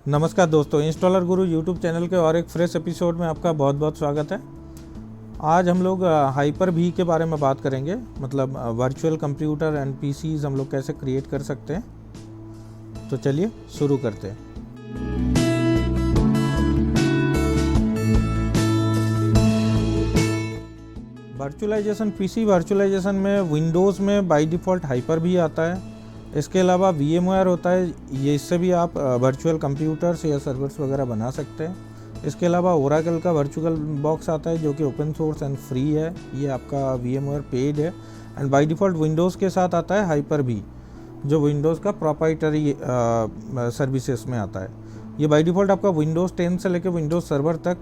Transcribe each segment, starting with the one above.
नमस्कार दोस्तों, इंस्टॉलर गुरु YouTube channel के और एक फ्रेश एपिसोड में आपका बहुत बहुत स्वागत है। आज हम लोग हाइपर वी के बारे में बात करेंगे, मतलब वर्चुअल कंप्यूटर एंड पीसीज हम लोग कैसे क्रिएट कर सकते हैं। तो चलिए शुरू करते हैं। वर्चुअलाइजेशन पीसी वर्चुअलाइजेशन में विंडोज़ में बाय डिफ़ॉल्ट हाइपर वी आता है। इसके अलावा VMware होता है, ये इससे भी आप वर्चुअल कंप्यूटर्स या सर्वर्स वगैरह बना सकते हैं। इसके अलावा ओरेकल का वर्चुअल बॉक्स आता है जो कि ओपन सोर्स एंड फ्री है, ये आपका VMware पेड है। एंड बाय डिफ़ॉल्ट विंडोज़ के साथ आता है हाइपर वी, जो विंडोज़ का प्रोप्राइटरी सर्विसेज में आता है। ये बाय डिफ़ॉल्ट आपका विंडोज़ 10 से लेकर विंडोज़ सर्वर तक,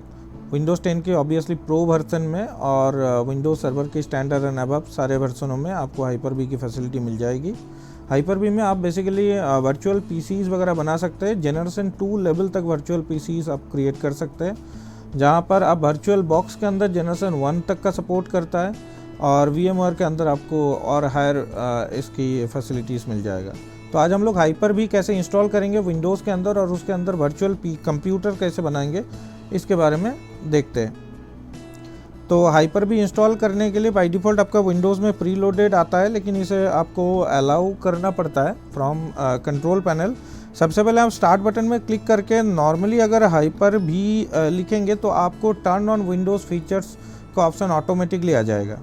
विंडोज़ 10 के ऑब्वियसली प्रो वर्जन में और विंडोज़ सर्वर के स्टैंडर्ड एंड अबव सारे वर्जनों में आपको हाइपर वी की फैसिलिटी मिल जाएगी। हाइपर वी में आप बेसिकली वर्चुअल पीसीज वगैरह बना सकते हैं। जनरेशन 2 लेवल तक वर्चुअल पीसीज आप क्रिएट कर सकते हैं, जहां पर आप वर्चुअल बॉक्स के अंदर जनरेशन 1 तक का सपोर्ट करता है और VMware के अंदर आपको और हायर इसकी फैसिलिटीज़ मिल जाएगा। तो आज हम लोग हाइपर वी कैसे इंस्टॉल करेंगे विंडोज़ के अंदर और उसके अंदर वर्चुअल कंप्यूटर कैसे बनाएंगे, इसके बारे में देखते हैं। तो हाइपर वी इंस्टॉल करने के लिए बाय डिफ़ॉल्ट आपका विंडोज़ में प्री लोडेड आता है, लेकिन इसे आपको अलाउ करना पड़ता है फ्रॉम कंट्रोल पैनल। सबसे पहले आप स्टार्ट बटन में क्लिक करके नॉर्मली अगर हाइपर वी लिखेंगे तो आपको टर्न ऑन विंडोज़ फीचर्स का ऑप्शन ऑटोमेटिकली आ जाएगा,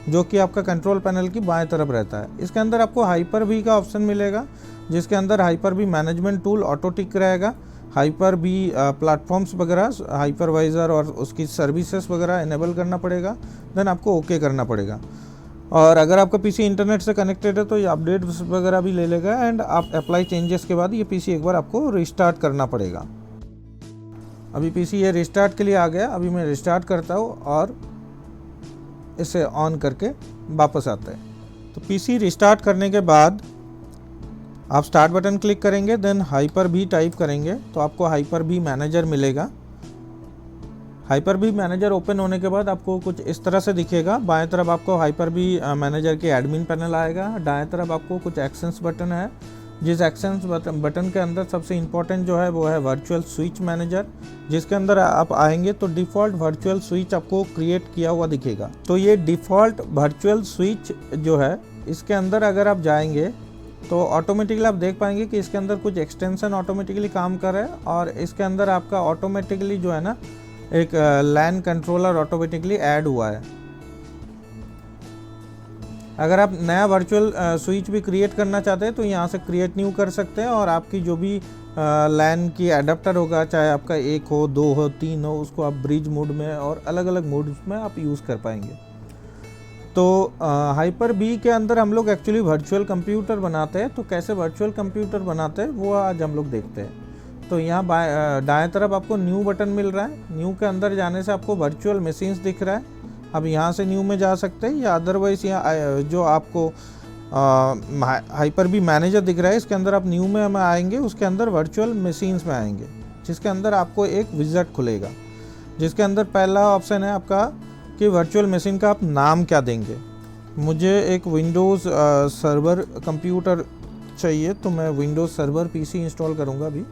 जो कि आपका कंट्रोल पैनल की बाएं तरफ रहता है। इसके अंदर आपको हाइपर वी का ऑप्शन मिलेगा, जिसके अंदर hyper V management tool auto tick रहेगा। हाइपर वी प्लेटफॉर्म्स वगैरह, हाइपरवाइज़र और उसकी सर्विसेज वगैरह इनेबल करना पड़ेगा, देन आपको ओके करना पड़ेगा। और अगर आपका पीसी इंटरनेट से कनेक्टेड है तो ये अपडेट्स वगैरह भी ले लेगा एंड आप अप्लाई चेंजेस के बाद ये पीसी एक बार आपको रिस्टार्ट करना पड़ेगा। अभी पीसी ये रिस्टार्ट के लिए आ गया, अभी मैं रिस्टार्ट करता हूँ और इसे ऑन करके वापस आते हैं। तो पीसी रिस्टार्ट करने के बाद आप स्टार्ट बटन क्लिक करेंगे, देन हाइपर वी टाइप करेंगे तो आपको हाइपर वी मैनेजर मिलेगा। हाइपर वी मैनेजर ओपन होने के बाद आपको कुछ इस तरह से दिखेगा। बाएं तरफ आपको हाइपर वी मैनेजर के एडमिन पैनल आएगा, दाएं तरफ आपको कुछ एक्शंस बटन है, जिस एक्शंस बटन के अंदर सबसे इम्पोर्टेंट जो है वो है वर्चुअल स्विच मैनेजर, जिसके अंदर आप आएंगे तो डिफ़ॉल्ट वर्चुअल स्विच आपको क्रिएट किया हुआ दिखेगा। तो ये डिफ़ॉल्ट वर्चुअल स्विच जो है, इसके अंदर अगर आप जाएंगे तो ऑटोमेटिकली आप देख पाएंगे कि इसके अंदर कुछ एक्सटेंशन ऑटोमेटिकली काम कर रहा है और इसके अंदर आपका ऑटोमेटिकली जो है ना एक लैन कंट्रोलर ऑटोमेटिकली ऐड हुआ है। अगर आप नया वर्चुअल स्विच भी क्रिएट करना चाहते हैं तो यहाँ से क्रिएट न्यू कर सकते हैं और आपकी जो भी लैन की एडाप्टर होगा, चाहे आपका 1 हो, 2 हो, 3 हो, उसको आप ब्रिज मोड में और अलग अलग मोड्स में आप यूज़ कर पाएंगे। तो हाइपर वी के अंदर हम लोग एक्चुअली वर्चुअल कंप्यूटर बनाते हैं। तो कैसे वर्चुअल कंप्यूटर बनाते हैं वो आज हम लोग देखते हैं। तो यहाँ दाएं तरफ आपको न्यू बटन मिल रहा है। न्यू के अंदर जाने से आपको वर्चुअल मशीन्स दिख रहा है। अब यहाँ से न्यू में जा सकते हैं या अदरवाइज़ यहाँ जो आपको हाइपर वी मैनेजर दिख रहा है, इसके अंदर आप न्यू में आएंगे, उसके अंदर वर्चुअल मशीन्स में आएंगे, जिसके अंदर आपको एक विज़िट खुलेगा, जिसके अंदर पहला ऑप्शन है आपका कि वर्चुअल मशीन का आप नाम क्या देंगे। मुझे एक विंडोज़ सर्वर कंप्यूटर चाहिए, तो मैं विंडोज़ सर्वर पीसी इंस्टॉल करूंगा अभी।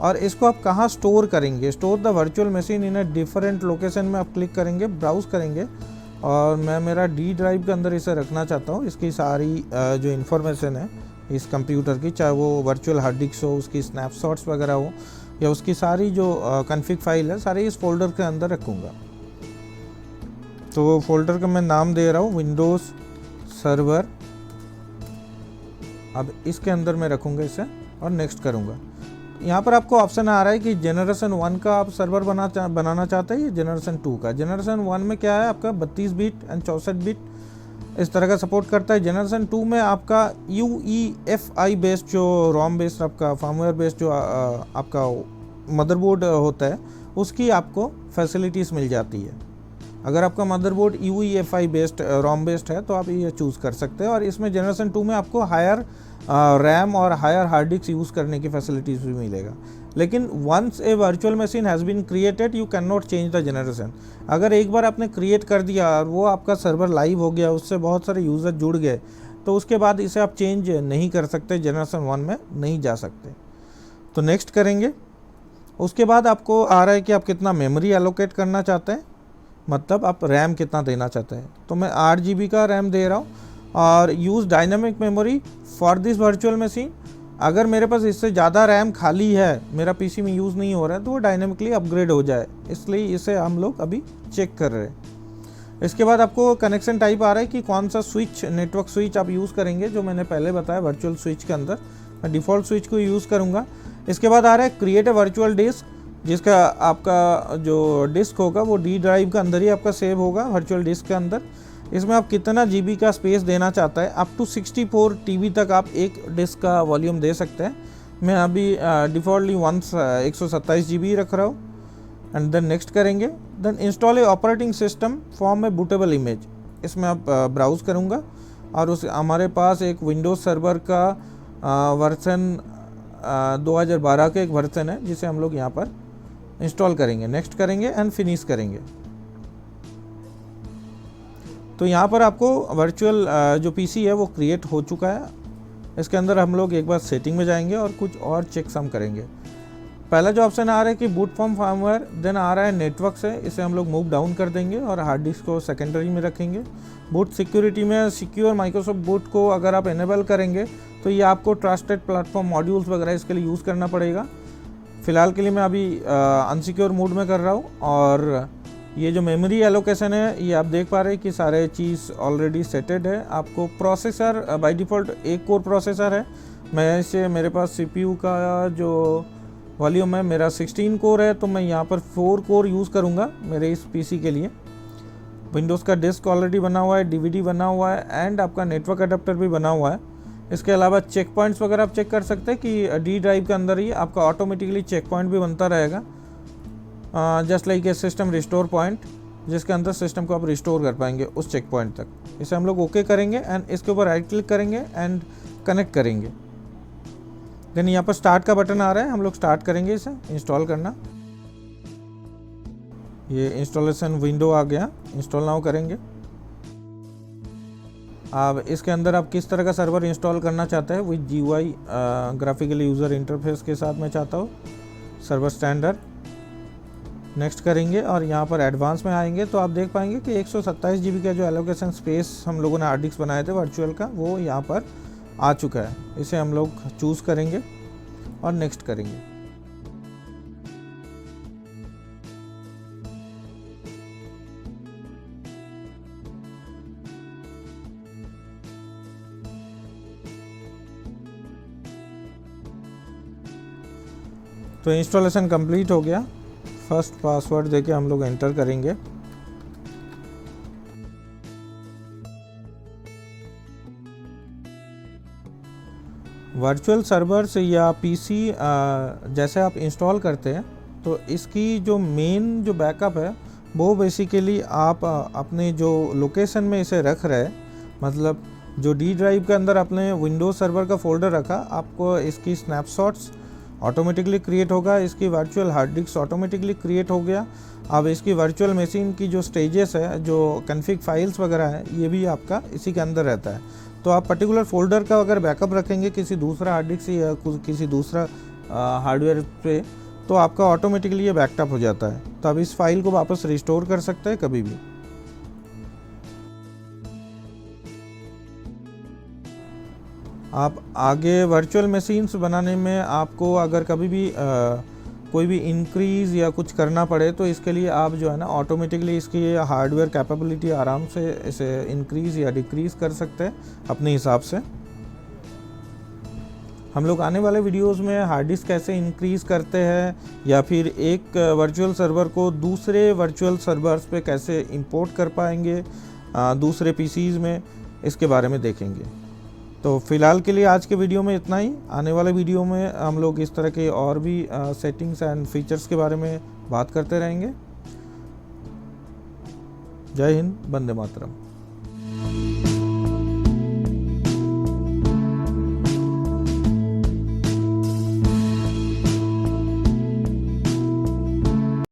और इसको आप कहाँ स्टोर करेंगे, store the virtual machine in a different location में आप क्लिक करेंगे, ब्राउज़ करेंगे और मैं मेरा डी ड्राइव के अंदर इसे रखना चाहता हूँ। इसकी सारी जो इन्फॉर्मेशन है इस कंप्यूटर की, चाहे वो वर्चुअल हार्ड डिस्क हो, उसकी स्नैपशॉट्स वगैरह हो या उसकी सारी जो कॉन्फ़िग फाइल है, सारी इस फोल्डर के अंदर रखूँगा। तो फोल्डर का मैं नाम दे रहा हूँ विंडोज़ सर्वर। अब इसके अंदर मैं रखूँगा इसे और नेक्स्ट करूँगा। यहाँ पर आपको ऑप्शन आ रहा है कि जनरेशन 1 का आप सर्वर बनाना चाहते हैं या जनरेशन 2 का। जनरेशन 1 में क्या है, आपका 32 बिट एंड 64 बिट इस तरह का सपोर्ट करता है। जनरेशन 2 में आपका UEFI बेस्ड जो रोम बेस्ड आपका फर्मवेयर बेस्ड जो आपका मदरबोर्ड होता है, उसकी आपको फैसिलिटीज़ मिल जाती है। अगर आपका मदरबोर्ड UEFI बेस्ड रोम बेस्ड है तो आप ये चूज़ कर सकते हैं। और इसमें जनरेशन 2 में आपको हायर रैम और हायर हार्ड डिस्क यूज़ करने की फैसिलिटीज़ भी मिलेगा। लेकिन once a virtual machine has been created you can not change the generation. अगर एक बार आपने क्रिएट कर दिया और वो आपका सर्वर लाइव हो गया, उससे बहुत सारे यूज़र जुड़ गए, तो उसके बाद इसे आप चेंज नहीं कर सकते, जनरेशन 1 में नहीं जा सकते। तो नेक्स्ट करेंगे। उसके बाद आपको आ रहा है कि आप कितना मेमोरी एलोकेट करना चाहते हैं, मतलब आप रैम कितना देना चाहते हैं। तो मैं 8 GB का रैम दे रहा हूँ। और use dynamic memory for this virtual machine. अगर मेरे पास इससे ज़्यादा रैम खाली है, मेरा पीसी में यूज़ नहीं हो रहा है, तो वो डायनामिकली अपग्रेड हो जाए, इसलिए इसे हम लोग अभी चेक कर रहे हैं। इसके बाद आपको कनेक्शन टाइप आ रहा है कि कौन सा स्विच, नेटवर्क स्विच आप यूज़ करेंगे, जो मैंने पहले बताया वर्चुअल स्विच के अंदर मैं डिफ़ॉल्ट स्विच को यूज़ करूँगा। इसके बाद आ रहा है क्रिएट ए वर्चुअल डिस्क, जिसका आपका जो डिस्क होगा वो डी ड्राइव के अंदर ही आपका सेव होगा, वर्चुअल डिस्क के अंदर। इसमें आप कितना GB का स्पेस देना चाहता है, अप टू 64 TB तक आप एक डिस्क का वॉल्यूम दे सकते हैं। मैं अभी डिफ़ॉल्टली 127 GB रख रहा हूँ। एंड देन नेक्स्ट करेंगे। Then install a operating system from a bootable image, इसमें आप ब्राउज़ करूँगा और उस हमारे पास एक विंडोज़ सर्वर का वर्जन 2012 का एक वर्जन है, जिसे हम लोग यहाँ पर इंस्टॉल करेंगे। नेक्स्ट करेंगे एंड फिनिश करेंगे। तो यहाँ पर आपको वर्चुअल जो पीसी है वो क्रिएट हो चुका है। इसके अंदर हम लोग एक बार सेटिंग में जाएंगे और कुछ और चेक्स हम करेंगे। पहला जो ऑप्शन आ रहा है कि बूट फ्रॉम फर्मवेयर, देन आ रहा है नेटवर्क से, इसे हम लोग मूव डाउन कर देंगे और हार्ड डिस्क को सेकेंडरी में रखेंगे। बूट सिक्योरिटी में सिक्योर माइक्रोसॉफ्ट बूट को अगर आप इनेबल करेंगे तो ये आपको ट्रस्टेड प्लेटफॉर्म मॉड्यूल्स वगैरह इसके लिए यूज़ करना पड़ेगा। फ़िलहाल के लिए मैं अभी अनसिक्योर मोड में कर रहा हूँ। और ये जो मेमोरी एलोकेशन है, ये आप देख पा रहे हैं कि सारे चीज़ ऑलरेडी सेटेड है। आपको processor by default 1 core processor है। मैं इसे, मेरे पास CPU का जो वॉल्यूम है मेरा 16 कोर है, तो मैं यहाँ पर 4 कोर यूज़ करूँगा मेरे इस PC के लिए। विंडोज़ का डिस्क ऑलरेडी बना हुआ है, DVD बना हुआ है एंड आपका नेटवर्क अडेप्टर भी बना हुआ है। इसके अलावा चेक पॉइंट्स वगैरह आप चेक कर सकते हैं कि डी ड्राइव के अंदर ही आपका ऑटोमेटिकली चेक पॉइंट भी बनता रहेगा, just like a system restore point, जिसके अंदर सिस्टम को आप रिस्टोर कर पाएंगे उस चेक पॉइंट तक। इसे हम लोग ओके करेंगे एंड इसके ऊपर राइट क्लिक करेंगे एंड कनेक्ट करेंगे। देन यहाँ पर स्टार्ट का बटन आ रहा है, हम लोग स्टार्ट करेंगे इसे इंस्टॉल करना। ये इंस्टॉलेशन विंडो आ गया, इंस्टॉल नाउ करेंगे। अब इसके अंदर आप किस तरह का सर्वर इंस्टॉल करना चाहते हैं, with GUI graphical user interface के साथ मैं चाहता हूँ, सर्वर स्टैंडर्ड। नेक्स्ट करेंगे और यहाँ पर एडवांस में आएंगे तो आप देख पाएंगे कि 127 GB का जो एलोकेशन स्पेस हम लोगों ने हार्ड डिस्क बनाए थे वर्चुअल का, वो यहाँ पर आ चुका है। इसे हम लोग चूज़ करेंगे और नेक्स्ट करेंगे। तो इंस्टॉलेशन कंप्लीट हो गया। फर्स्ट पासवर्ड देके हम लोग एंटर करेंगे। वर्चुअल सर्वर्स या PC जैसे आप इंस्टॉल करते हैं तो इसकी जो मेन जो बैकअप है वो बेसिकली आप अपने जो लोकेशन में इसे रख रहे हैं, मतलब जो डी ड्राइव के अंदर आपने विंडोज सर्वर का फोल्डर रखा, आपको इसकी स्नैपशॉट्स ऑटोमेटिकली क्रिएट होगा, इसकी virtual hard disk automatically create हो गया। अब इसकी वर्चुअल मशीन की जो स्टेजेस है, जो कॉन्फ़िग फाइल्स वगैरह है, ये भी आपका इसी के अंदर रहता है। तो आप पर्टिकुलर फोल्डर का अगर बैकअप रखेंगे किसी दूसरा हार्ड डिस्क या किसी दूसरा हार्डवेयर पे, तो आपका ऑटोमेटिकली ये बैकअप हो जाता है। तो आप इस फाइल को वापस रिस्टोर कर सकते हैं कभी भी। आप आगे वर्चुअल मशीन्स बनाने में आपको अगर कभी भी कोई भी इंक्रीज़ या कुछ करना पड़े तो इसके लिए आप जो है ना ऑटोमेटिकली इसकी हार्डवेयर कैपेबिलिटी आराम से इसे इंक्रीज़ या डिक्रीज़ कर सकते हैं अपने हिसाब से। हम लोग आने वाले वीडियोस में हार्ड डिस्क कैसे इंक्रीज़ करते हैं या फिर एक वर्चुअल सर्वर को दूसरे वर्चुअल सर्वर्स पे कैसे इंपोर्ट कर पाएंगे दूसरे PCs में, इसके बारे में देखेंगे। तो फ़िलहाल के लिए आज के वीडियो में इतना ही। आने वाले वीडियो में हम लोग इस तरह के और भी सेटिंग्स एंड फीचर्स के बारे में बात करते रहेंगे। जय हिंद, वंदे मातरम।